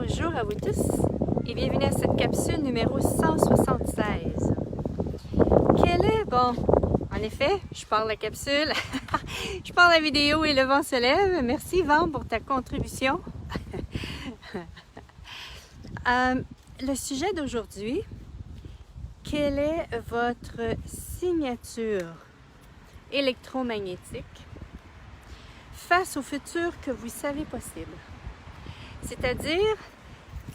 Bonjour à vous tous et bienvenue à cette capsule numéro 176. En effet, je pars la capsule, je pars la vidéo et le vent se lève. Merci Vent pour ta contribution. Le sujet d'aujourd'hui, quelle est votre signature électromagnétique face au futur que vous savez possible? C'est-à-dire,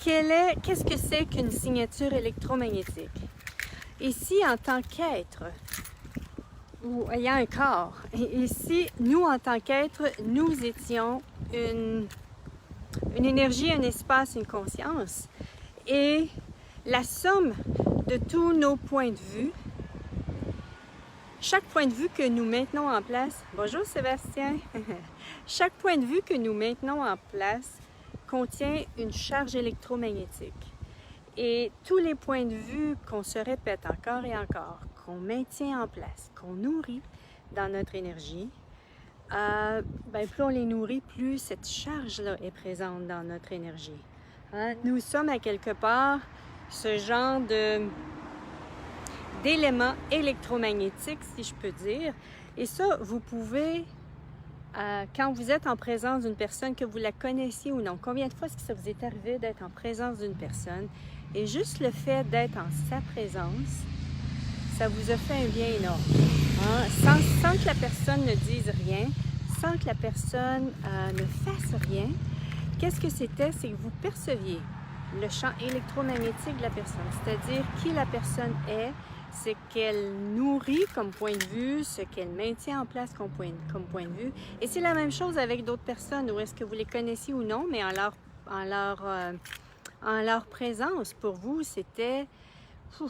qu'est-ce que c'est qu'une signature électromagnétique? Ici, en tant qu'être, ou ayant un corps, ici, nous, en tant qu'être, nous étions une énergie, un espace, une conscience. Et la somme de tous nos points de vue, chaque point de vue que nous maintenons en place, bonjour Sébastien, chaque point de vue que nous maintenons en place contient une charge électromagnétique. Et tous les points de vue qu'on se répète encore et encore, qu'on maintient en place, qu'on nourrit dans notre énergie, plus on les nourrit, plus cette charge-là est présente dans notre énergie. Nous sommes à quelque part ce genre d'éléments électromagnétiques, si je peux dire. Et ça, vous pouvez... quand vous êtes en présence d'une personne, que vous la connaissiez ou non, combien de fois est-ce que ça vous est arrivé d'être en présence d'une personne et juste le fait d'être en sa présence, ça vous a fait un bien énorme. Sans que la personne ne dise rien, sans que la personne ne fasse rien, qu'est-ce que c'était? C'est que vous perceviez le champ électromagnétique de la personne, c'est-à-dire qui la personne est, ce qu'elle nourrit comme point de vue, ce qu'elle maintient en place comme point de vue. Et c'est la même chose avec d'autres personnes, ou est-ce que vous les connaissiez ou non, mais en leur présence, pour vous, c'était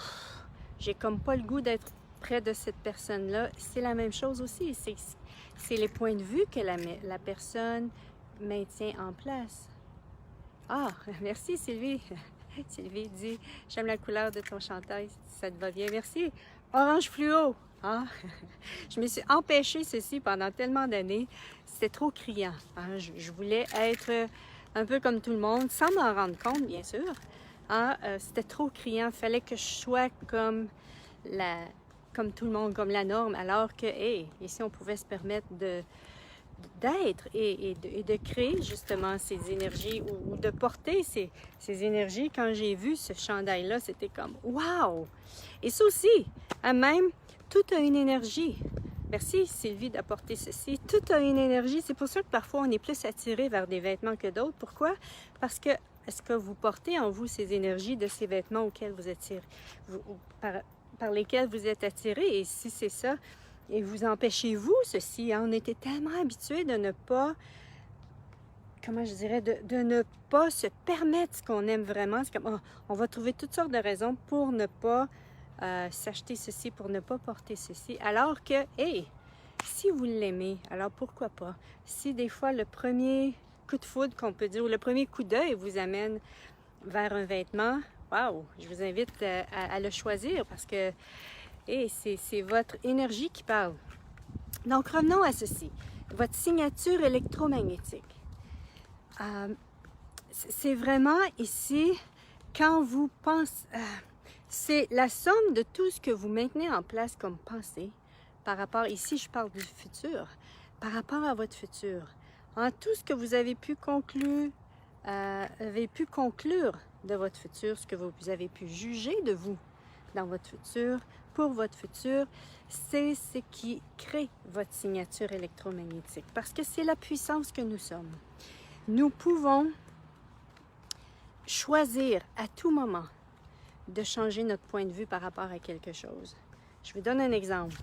« j'ai comme pas le goût d'être près de cette personne-là ». C'est la même chose aussi, c'est les points de vue que la personne maintient en place. Ah, merci Sylvie. Sylvie dit « J'aime la couleur de ton chandail, ça te va bien. » Merci. Orange fluo. Je me suis empêchée ceci pendant tellement d'années. C'était trop criant. Je voulais être un peu comme tout le monde, sans m'en rendre compte, bien sûr. C'était trop criant. Il fallait que je sois comme tout le monde, comme la norme, alors que, ici, on pouvait se permettre d'être et de créer justement ces énergies ou de porter ces énergies. Quand j'ai vu ce chandail-là, c'était comme « wow !» Et ça aussi, même, tout a une énergie. Merci Sylvie d'apporter ceci. Tout a une énergie. C'est pour ça que parfois on est plus attiré vers des vêtements que d'autres. Pourquoi? Parce que est-ce que vous portez en vous ces énergies de ces vêtements auxquels vous attirez, par lesquels vous êtes attiré? Et si c'est ça, et vous empêchez-vous ceci? On était tellement habitués de ne pas, comment je dirais, de ne pas se permettre ce qu'on aime vraiment. C'est comme, on va trouver toutes sortes de raisons pour ne pas s'acheter ceci, pour ne pas porter ceci. Alors que, si vous l'aimez, alors pourquoi pas? Si des fois le premier coup de foudre qu'on peut dire, ou le premier coup d'œil vous amène vers un vêtement, wow, je vous invite à le choisir parce que c'est votre énergie qui parle. Donc, revenons à ceci. Votre signature électromagnétique. C'est vraiment ici, quand vous pensez... c'est la somme de tout ce que vous maintenez en place comme pensée par rapport... Ici, je parle du futur. Par rapport à votre futur. Tout ce que vous avez pu conclure de votre futur, ce que vous avez pu juger de vous dans votre futur, pour votre futur, c'est ce qui crée votre signature électromagnétique. Parce que c'est la puissance que nous sommes. Nous pouvons choisir à tout moment de changer notre point de vue par rapport à quelque chose. Je vous donne un exemple.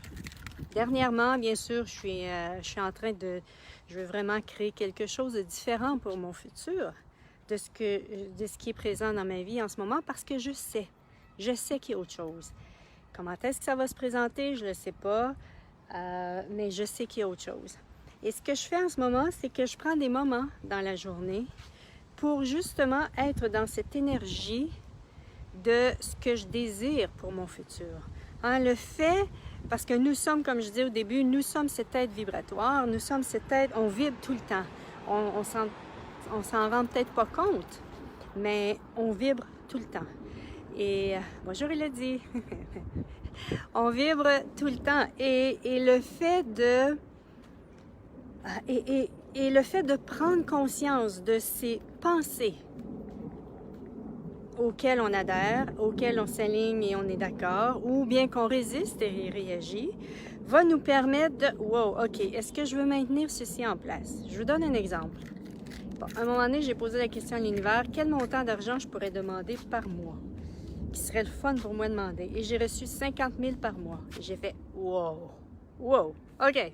Dernièrement, bien sûr, je suis en train de... Je veux vraiment créer quelque chose de différent pour mon futur, de ce qui est présent dans ma vie en ce moment, parce que je sais qu'il y a autre chose. Comment est-ce que ça va se présenter? Je ne le sais pas, mais je sais qu'il y a autre chose. Et ce que je fais en ce moment, c'est que je prends des moments dans la journée pour justement être dans cette énergie de ce que je désire pour mon futur. Le fait, parce que nous sommes, comme je disais au début, nous sommes cette être vibratoire, nous sommes cette être, on vibre tout le temps. On s'en rend peut-être pas compte, mais on vibre tout le temps. Et bonjour Elodie! On vibre tout le temps. Et le fait de... Et le fait de prendre conscience de ces pensées auxquelles on adhère, auxquelles on s'aligne et on est d'accord, ou bien qu'on résiste et réagit, va nous permettre de... Wow, OK, est-ce que je veux maintenir ceci en place? Je vous donne un exemple. Bon, à un moment donné, j'ai posé la question à l'univers, quel montant d'argent je pourrais demander par mois? Qui serait le fun pour moi de demander. Et j'ai reçu 50 000 par mois. J'ai fait, wow, wow, OK.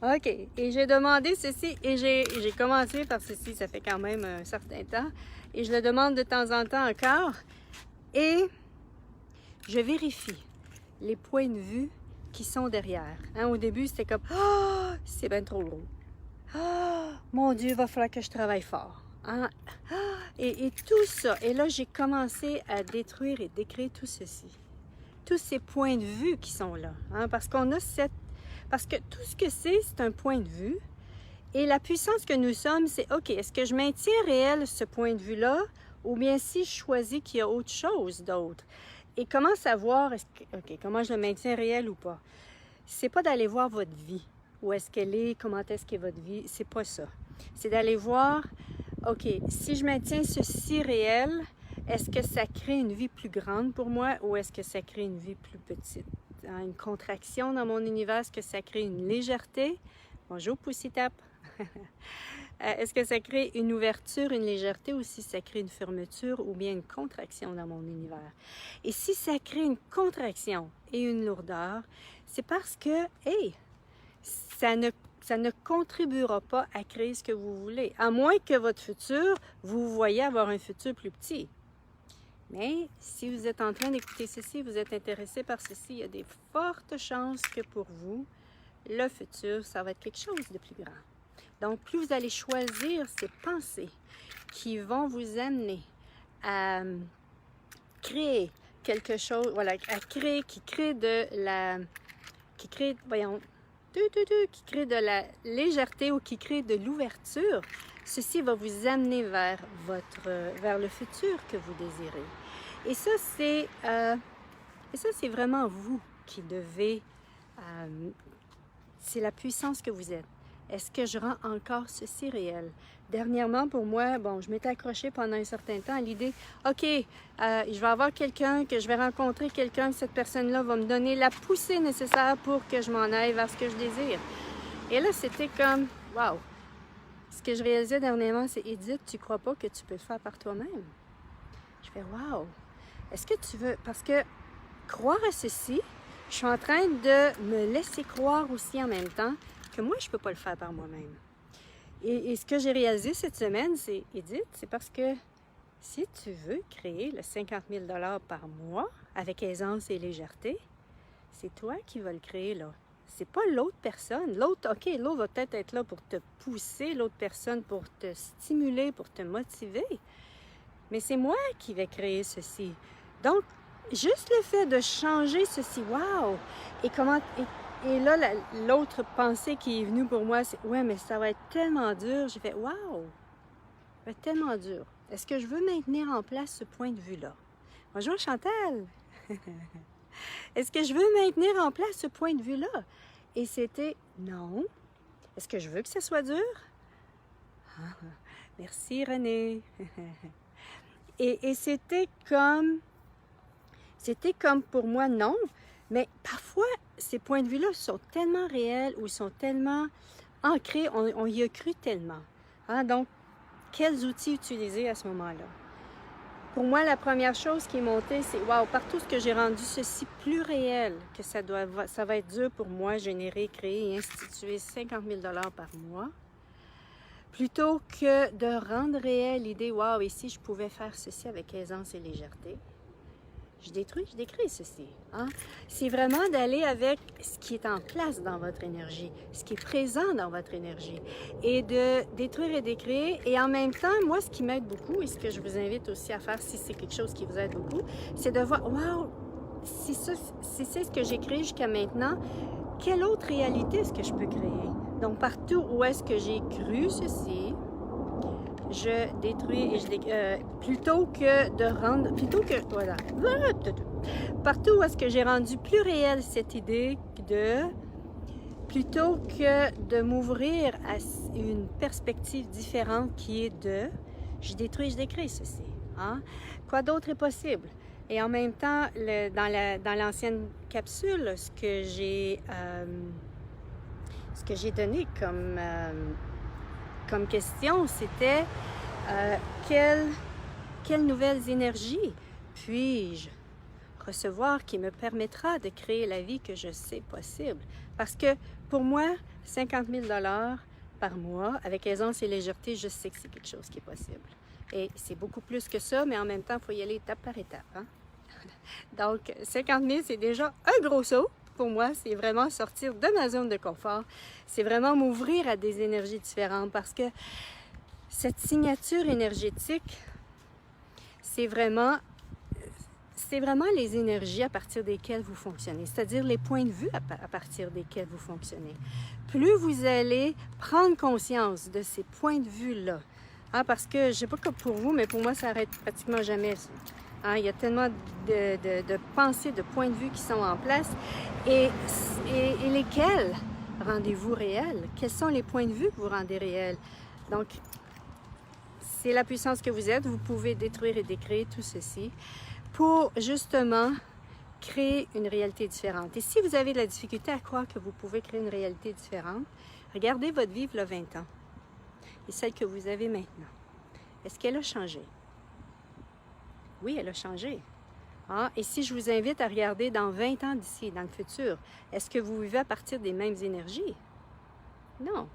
OK. Et j'ai demandé ceci et j'ai commencé par ceci, ça fait quand même un certain temps. Et je le demande de temps en temps encore. Et je vérifie les points de vue qui sont derrière. Hein, au début, c'était comme, ah, c'est bien trop gros. Ah, mon Dieu, il va falloir que je travaille fort. Hein? Et tout ça. Et là, j'ai commencé à détruire et décrire tout ceci. Tous ces points de vue qui sont là. Hein? Parce qu'on a cette... Parce que tout ce que c'est un point de vue. Et la puissance que nous sommes, c'est, OK, est-ce que je maintiens réel ce point de vue-là? Ou bien si je choisis qu'il y a autre chose d'autre? Et comment savoir, OK, comment je le maintiens réel ou pas? C'est pas d'aller voir votre vie. Où est-ce qu'elle est? Comment est-ce qu'est votre vie? C'est pas ça. C'est d'aller voir... OK, si je maintiens ceci réel, est-ce que ça crée une vie plus grande pour moi ou est-ce que ça crée une vie plus petite? Une contraction dans mon univers, est-ce que ça crée une légèreté? Bonjour, Poussy-Tape! Est-ce que ça crée une ouverture, une légèreté ou si ça crée une fermeture ou bien une contraction dans mon univers? Et si ça crée une contraction et une lourdeur, c'est parce que, hey, ça ne contribuera pas à créer ce que vous voulez, à moins que votre futur, vous voyez avoir un futur plus petit. Mais si vous êtes en train d'écouter ceci, vous êtes intéressé par ceci, il y a des fortes chances que pour vous, le futur, ça va être quelque chose de plus grand. Donc, plus vous allez choisir ces pensées qui vont vous amener à créer quelque chose, voilà, à créer, qui crée de la légèreté ou qui crée de l'ouverture, ceci va vous amener vers le futur que vous désirez. Et ça, c'est vraiment vous qui devez, c'est la puissance que vous êtes. Est-ce que je rends encore ceci réel? Dernièrement, pour moi, bon, je m'étais accrochée pendant un certain temps à l'idée, OK, je vais avoir quelqu'un, que je vais rencontrer quelqu'un, cette personne-là va me donner la poussée nécessaire pour que je m'en aille vers ce que je désire. Et là, c'était comme, wow! Ce que je réalisais dernièrement, c'est, Edith, tu crois pas que tu peux le faire par toi-même? Je fais, wow! Est-ce que tu veux, parce que croire à ceci, je suis en train de me laisser croire aussi en même temps que moi, je ne peux pas le faire par moi-même. Et ce que j'ai réalisé cette semaine, c'est, Edith, c'est parce que si tu veux créer le 50 000 $ par mois avec aisance et légèreté, c'est toi qui vas le créer là. C'est pas l'autre personne. L'autre, OK, l'autre va peut-être être là pour te pousser, l'autre personne pour te stimuler, pour te motiver. Mais c'est moi qui vais créer ceci. Donc, juste le fait de changer ceci, wow! Et là, l'autre pensée qui est venue pour moi, c'est « Ouais, mais ça va être tellement dur. » J'ai fait « Wow! Ça va être tellement dur. Est-ce que je veux maintenir en place ce point de vue-là? » Bonjour Chantal! Est-ce que je veux maintenir en place ce point de vue-là? Et c'était « Non. » Est-ce que je veux que ça soit dur? Merci René! Et c'était comme pour moi, non. Mais parfois, ces points de vue-là sont tellement réels ou sont tellement ancrés, on y a cru tellement. Hein? Donc, quels outils utiliser à ce moment-là? Pour moi, la première chose qui est montée, c'est « Wow, partout ce que j'ai rendu ceci plus réel, que ça va être dur pour moi, générer, créer et instituer 50 000 $ par mois, plutôt que de rendre réel l'idée « Wow, ici, je pouvais faire ceci avec aisance et légèreté. » Je décris ceci. Hein? C'est vraiment d'aller avec ce qui est en place dans votre énergie, ce qui est présent dans votre énergie, et de détruire et décrire. Et en même temps, moi, ce qui m'aide beaucoup, et ce que je vous invite aussi à faire si c'est quelque chose qui vous aide beaucoup, c'est de voir, wow, si c'est ce que j'ai créé jusqu'à maintenant, quelle autre réalité est-ce que je peux créer? Donc, partout où est-ce que j'ai cru ceci, je détruis et plutôt que de rendre, voilà, partout où est-ce que j'ai rendu plus réelle cette idée plutôt que de m'ouvrir à une perspective différente qui est je détruis, je décrée ceci. Hein? Quoi d'autre est possible? Et en même temps, dans l'ancienne capsule, ce que j'ai donné comme question, c'était quelles nouvelles énergies puis-je recevoir qui me permettra de créer la vie que je sais possible? Parce que pour moi, 50 000 $ par mois, avec aisance et légèreté, je sais que c'est quelque chose qui est possible. Et c'est beaucoup plus que ça, mais en même temps, il faut y aller étape par étape. Hein? Donc, 50 000, c'est déjà un gros saut. Pour moi, c'est vraiment sortir de ma zone de confort. C'est vraiment m'ouvrir à des énergies différentes parce que cette signature énergétique, c'est vraiment les énergies à partir desquelles vous fonctionnez, c'est-à-dire les points de vue à partir desquels vous fonctionnez. Plus vous allez prendre conscience de ces points de vue-là, hein, parce que je ne sais pas comme pour vous, mais pour moi, ça n'arrête pratiquement jamais. Hein, il y a tellement de pensées, de points de vue qui sont en place. Et lesquels rendez-vous réels? Quels sont les points de vue que vous rendez réels? Donc, c'est la puissance que vous êtes. Vous pouvez détruire et décréer tout ceci pour justement créer une réalité différente. Et si vous avez de la difficulté à croire que vous pouvez créer une réalité différente, regardez votre vie il y a 20 ans et celle que vous avez maintenant. Est-ce qu'elle a changé? Oui, elle a changé. Ah, et si je vous invite à regarder dans 20 ans d'ici, dans le futur, est-ce que vous vivez à partir des mêmes énergies? Non.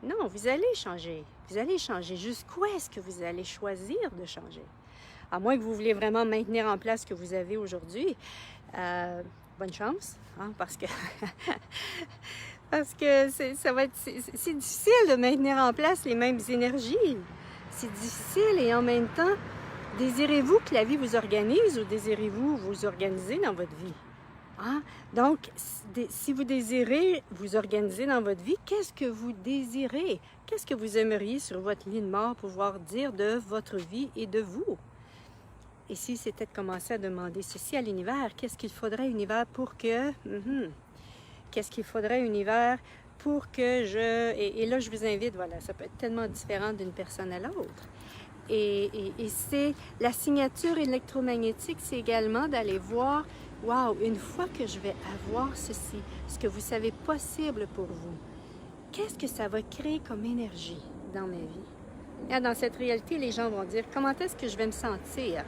Non, vous allez changer. Vous allez changer. Jusqu'où est-ce que vous allez choisir de changer? À moins que vous vouliez vraiment maintenir en place ce que vous avez aujourd'hui, bonne chance, hein, parce que c'est difficile de maintenir en place les mêmes énergies. C'est difficile et en même temps, désirez-vous que la vie vous organise ou désirez-vous vous organiser dans votre vie? Hein? Donc, si vous désirez vous organiser dans votre vie, qu'est-ce que vous désirez? Qu'est-ce que vous aimeriez sur votre lit de mort pouvoir dire de votre vie et de vous? Et si c'était de commencer à demander ceci à l'univers, qu'est-ce qu'il faudrait univers pour que... Qu'est-ce qu'il faudrait univers pour que et là, je vous invite, voilà, ça peut être tellement différent d'une personne à l'autre. Et c'est la signature électromagnétique, c'est également d'aller voir, wow, une fois que je vais avoir ceci, ce que vous savez possible pour vous, qu'est-ce que ça va créer comme énergie dans ma vie? Là, dans cette réalité, les gens vont dire, comment est-ce que je vais me sentir?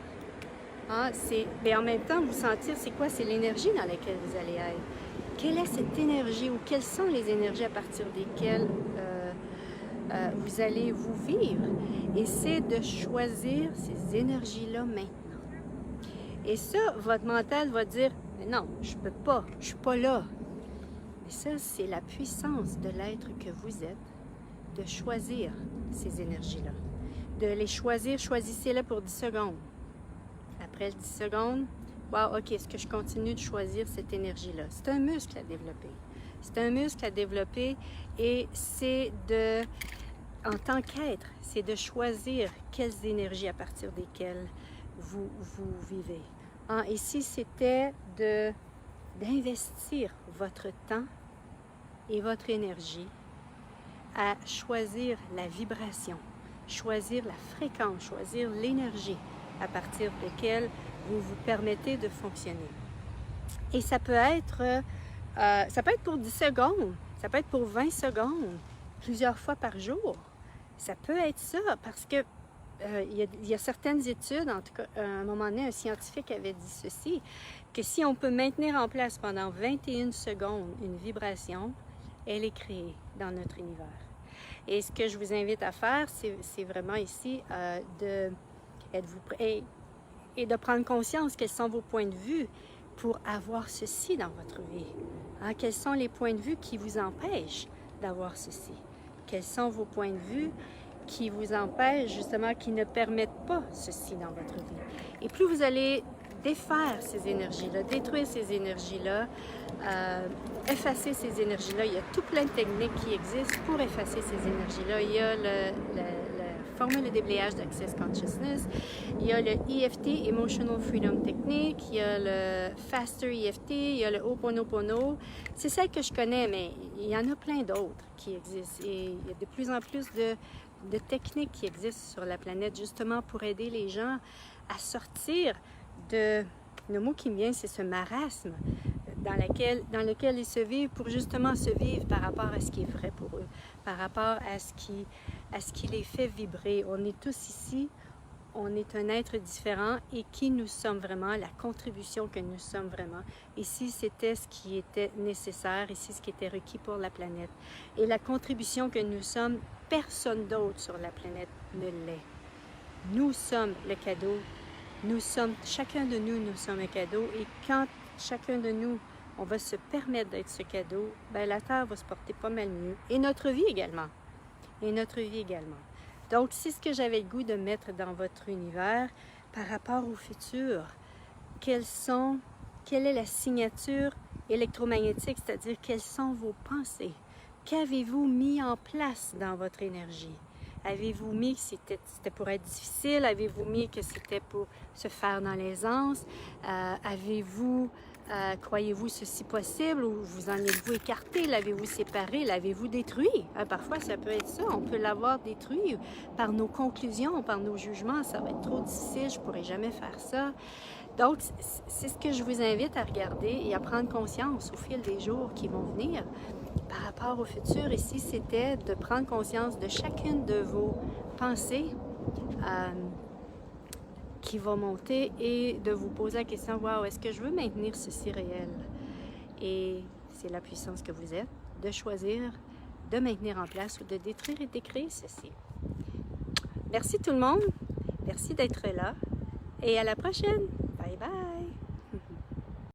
Hein, mais en même temps, vous sentir, c'est quoi? C'est l'énergie dans laquelle vous allez être. Quelle est cette énergie ou quelles sont les énergies à partir desquelles vous allez vous vivre? Et c'est de choisir ces énergies-là maintenant. Et ça, votre mental va dire, mais non, je peux pas, je suis pas là. Mais ça, c'est la puissance de l'être que vous êtes, de choisir ces énergies-là. De les choisir, choisissez-les pour 10 secondes. Après 10 secondes, wow, OK, est-ce que je continue de choisir cette énergie-là? C'est un muscle à développer. C'est un muscle à développer et c'est en tant qu'être, c'est de choisir quelles énergies à partir desquelles vous vivez. Hein? Et si c'était d'investir votre temps et votre énergie à choisir la vibration, choisir la fréquence, choisir l'énergie à partir de laquelle vous vous permettez de fonctionner. Et ça peut être pour 10 secondes, ça peut être pour 20 secondes, plusieurs fois par jour. Ça peut être ça, parce que il y a certaines études, en tout cas, à un moment donné, un scientifique avait dit ceci, que si on peut maintenir en place pendant 21 secondes une vibration, elle est créée dans notre univers. Et ce que je vous invite à faire, c'est vraiment ici êtes-vous prêt et de prendre conscience quels sont vos points de vue pour avoir ceci dans votre vie. Hein? Quels sont les points de vue qui vous empêchent d'avoir ceci? Quels sont vos points de vue qui vous empêchent, justement, qui ne permettent pas ceci dans votre vie? Et plus vous allez défaire ces énergies-là, détruire ces énergies-là, effacer ces énergies-là, il y a tout plein de techniques qui existent pour effacer ces énergies-là. Il y a le formule de déblayage d'Access Consciousness. Il y a le EFT, Emotional Freedom Technique. Il y a le Faster EFT. Il y a le Ho'oponopono. C'est celle que je connais, mais il y en a plein d'autres qui existent. Et il y a de plus en plus de techniques qui existent sur la planète, justement pour aider les gens à sortir de... Le mot qui me vient, c'est ce marasme dans lequel ils se vivent pour justement se vivre par rapport à ce qui est vrai pour eux, par rapport à ce qui les fait vibrer. On est tous ici, on est un être différent et qui nous sommes vraiment, la contribution que nous sommes vraiment. Ici, c'était ce qui était nécessaire, ici, ce qui était requis pour la planète. Et la contribution que nous sommes, personne d'autre sur la planète ne l'est. Nous sommes le cadeau. Chacun de nous, nous sommes un cadeau. Et quand chacun de nous, on va se permettre d'être ce cadeau, ben la Terre va se porter pas mal mieux. Et notre vie également. Donc, c'est ce que j'avais le goût de mettre dans votre univers par rapport au futur. Quelle est la signature électromagnétique, c'est-à-dire quelles sont vos pensées? Qu'avez-vous mis en place dans votre énergie? Avez-vous mis que c'était pour être difficile? Avez-vous mis que c'était pour se faire dans l'aisance? Croyez-vous ceci possible ou vous en êtes-vous écarté? L'avez-vous séparé? L'avez-vous détruit? Parfois, ça peut être ça. On peut l'avoir détruit par nos conclusions, par nos jugements. Ça va être trop difficile, je ne pourrai jamais faire ça. Donc, c'est ce que je vous invite à regarder et à prendre conscience au fil des jours qui vont venir. Par rapport au futur, ici, c'était de prendre conscience de chacune de vos pensées qui vont monter et de vous poser la question, wow, est-ce que je veux maintenir ceci réel? Et c'est la puissance que vous êtes de choisir de maintenir en place ou de détruire et décréer ceci. Merci tout le monde. Merci d'être là et à la prochaine. Bye bye.